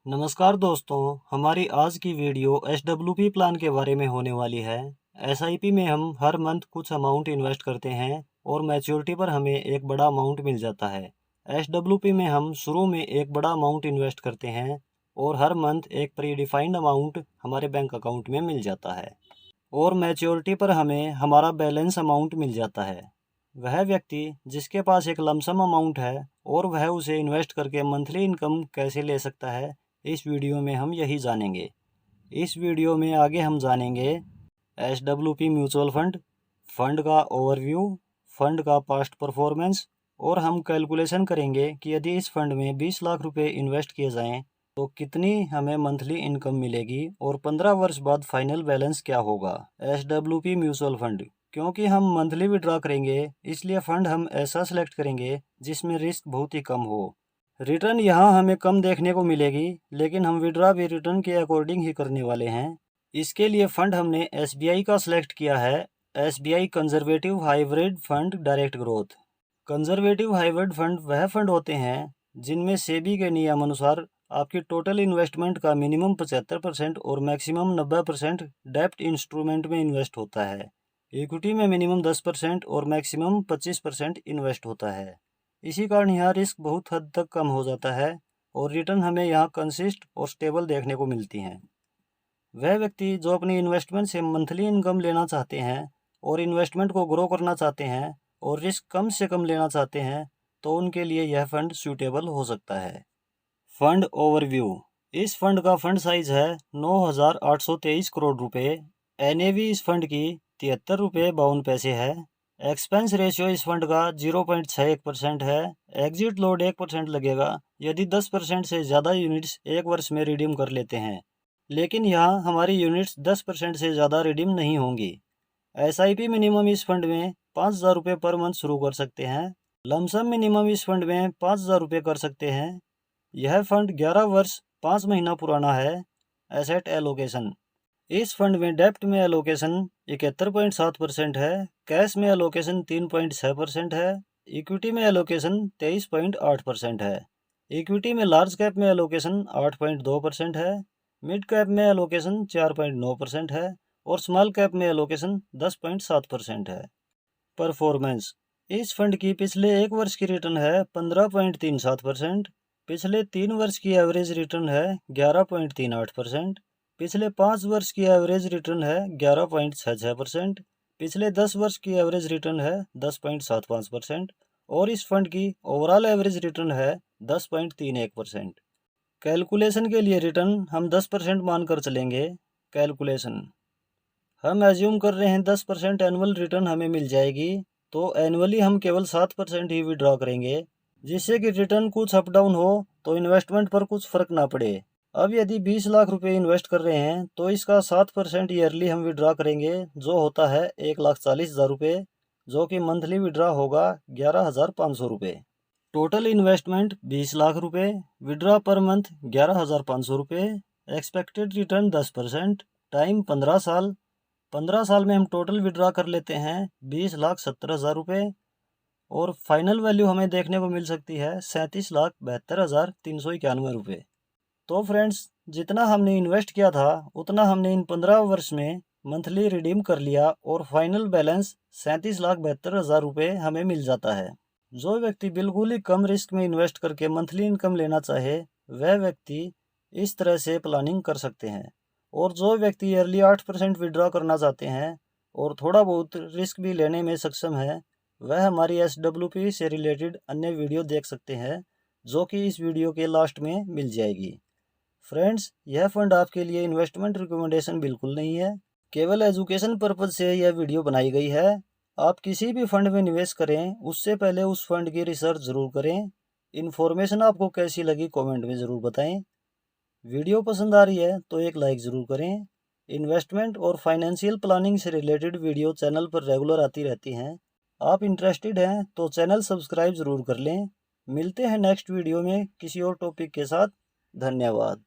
नमस्कार दोस्तों, हमारी आज की वीडियो SWP प्लान के बारे में होने वाली है। SIP में हम हर मंथ कुछ अमाउंट इन्वेस्ट करते हैं और मैच्योरिटी पर हमें एक बड़ा अमाउंट मिल जाता है। SWP में हम शुरू में एक बड़ा अमाउंट इन्वेस्ट करते हैं और हर मंथ एक प्रीडिफाइंड अमाउंट हमारे बैंक अकाउंट में मिल जाता है और मैच्योरिटी पर हमें हमारा बैलेंस अमाउंट मिल जाता है। वह व्यक्ति जिसके पास एक लमसम अमाउंट है और वह उसे इन्वेस्ट करके मंथली इनकम कैसे ले सकता है, इस वीडियो में हम यही जानेंगे। इस वीडियो में आगे हम जानेंगे SWP म्यूचुअल फंड का ओवरव्यू, फंड का पास्ट परफॉर्मेंस और हम कैलकुलेशन करेंगे कि यदि इस फंड में 20 लाख रुपए इन्वेस्ट किए जाएं तो कितनी हमें मंथली इनकम मिलेगी और 15 वर्ष बाद फाइनल बैलेंस क्या होगा। SWP म्यूचुअल फंड, क्योंकि हम मंथली विड्रॉ करेंगे इसलिए फ़ंड हम ऐसा सेलेक्ट करेंगे जिसमें रिस्क बहुत ही कम हो। रिटर्न यहाँ हमें कम देखने को मिलेगी, लेकिन हम विड्रॉ भी रिटर्न के अकॉर्डिंग ही करने वाले हैं। इसके लिए फ़ंड हमने SBI का सिलेक्ट किया है, SBI conservative hybrid fund direct growth. Conservative hybrid fund वह फंड होते हैं जिनमें सेबी के नियम अनुसार आपकी टोटल इन्वेस्टमेंट का मिनिमम 75% और मैक्सिमम 90% डेब्ट इंस्ट्रूमेंट में इन्वेस्ट होता है। इक्विटी में मिनिमम 10% और मैक्सिमम 25% इन्वेस्ट होता है। इसी कारण यहाँ रिस्क बहुत हद तक कम हो जाता है और रिटर्न हमें यहाँ कंसिस्ट और स्टेबल देखने को मिलती हैं। वह व्यक्ति जो अपनी इन्वेस्टमेंट से मंथली इनकम लेना चाहते हैं और इन्वेस्टमेंट को ग्रो करना चाहते हैं और रिस्क कम से कम लेना चाहते हैं तो उनके लिए यह फंड सूटेबल हो सकता है। फंड ओवरव्यू, इस फंड का फंड साइज है 9,823 करोड़ रुपए। NAV इस फंड की 73 रुपये 52 पैसे है। एक्सपेंस रेशियो इस फंड का 0.61% है। एग्जिट लोड 1% लगेगा यदि 10% से ज़्यादा यूनिट्स एक वर्ष में रिडीम कर लेते हैं, लेकिन यहाँ हमारी यूनिट्स 10% से ज़्यादा रिडीम नहीं होंगी। SIP मिनिमम इस फंड में 5,000 रुपये पर मंथ शुरू कर सकते हैं। लमसम मिनिमम इस फंड में 5,000 रुपये कर सकते हैं। यह फंड 11 वर्ष 5 महीना पुराना है। एसेट एलोकेशन, इस फंड में डेप्ट में एलोकेशन 71.7% है, कैश में एलोकेशन 3.6% है, इक्विटी में एलोकेशन 23.8% है। इक्विटी में लार्ज कैप में एलोकेशन 8.2% है, मिड कैप में एलोकेशन 4.9% है और स्मॉल कैप में एलोकेशन 10.7% है। परफॉर्मेंस, इस फंड की पिछले एक वर्ष की रिटर्न है 15.37%, पिछले 3 वर्ष की एवरेज रिटर्न है 11.38%, पिछले 5 वर्ष की एवरेज रिटर्न है 11.66%, पिछले 10 वर्ष की एवरेज रिटर्न है 10.75% और इस फंड की ओवरऑल एवरेज रिटर्न है 10.31%। कैलकुलेशन के लिए रिटर्न हम 10% मानकर चलेंगे। कैलकुलेशन, हम एज्यूम कर रहे हैं 10% एनुअल रिटर्न हमें मिल जाएगी, तो एनुअली हम केवल 7% ही विड्रॉ करेंगे, जिससे कि रिटर्न कुछ अप डाउन हो तो इन्वेस्टमेंट पर कुछ फर्क ना पड़े। अब यदि 20 लाख रुपए इन्वेस्ट कर रहे हैं तो इसका 7% ईयरली हम विड्रॉ करेंगे, जो होता है 1,40,000 रुपये, जो कि मंथली विड्रॉ होगा 11,500 रुपये। टोटल इन्वेस्टमेंट 20 लाख रुपये, विड्रॉ पर मंथ 11,500 रुपये, एक्सपेक्टेड रिटर्न 10%, टाइम 15 साल। 15 साल में हम टोटल विड्रॉ कर लेते हैं 20,70,000 रुपये और फाइनल वैल्यू हमें देखने को मिल सकती है 37,72,391 रुपये। तो फ्रेंड्स, जितना हमने इन्वेस्ट किया था उतना हमने इन 15 वर्ष में मंथली रिडीम कर लिया और फाइनल बैलेंस 37,72,000 रुपये हमें मिल जाता है। जो व्यक्ति बिल्कुल ही कम रिस्क में इन्वेस्ट करके मंथली इनकम लेना चाहे वह व्यक्ति इस तरह से प्लानिंग कर सकते हैं, और जो व्यक्ति ईयरली 8% विड्रॉ करना चाहते हैं और थोड़ा बहुत रिस्क भी लेने में सक्षम है वह हमारी SWP से रिलेटेड अन्य वीडियो देख सकते हैं, जो कि इस वीडियो के लास्ट में मिल जाएगी। फ्रेंड्स, यह फंड आपके लिए इन्वेस्टमेंट रिकमेंडेशन बिल्कुल नहीं है, केवल एजुकेशन पर्पज से यह वीडियो बनाई गई है। आप किसी भी फंड में निवेश करें उससे पहले उस फंड की रिसर्च ज़रूर करें। इन्फॉर्मेशन आपको कैसी लगी कमेंट में ज़रूर बताएं। वीडियो पसंद आ रही है तो एक लाइक ज़रूर करें। इन्वेस्टमेंट और फाइनेंशियल प्लानिंग से रिलेटेड वीडियो चैनल पर रेगुलर आती रहती हैं। आप इंटरेस्टेड हैं तो चैनल सब्सक्राइब ज़रूर कर लें। मिलते हैं नेक्स्ट वीडियो में किसी और टॉपिक के साथ। धन्यवाद।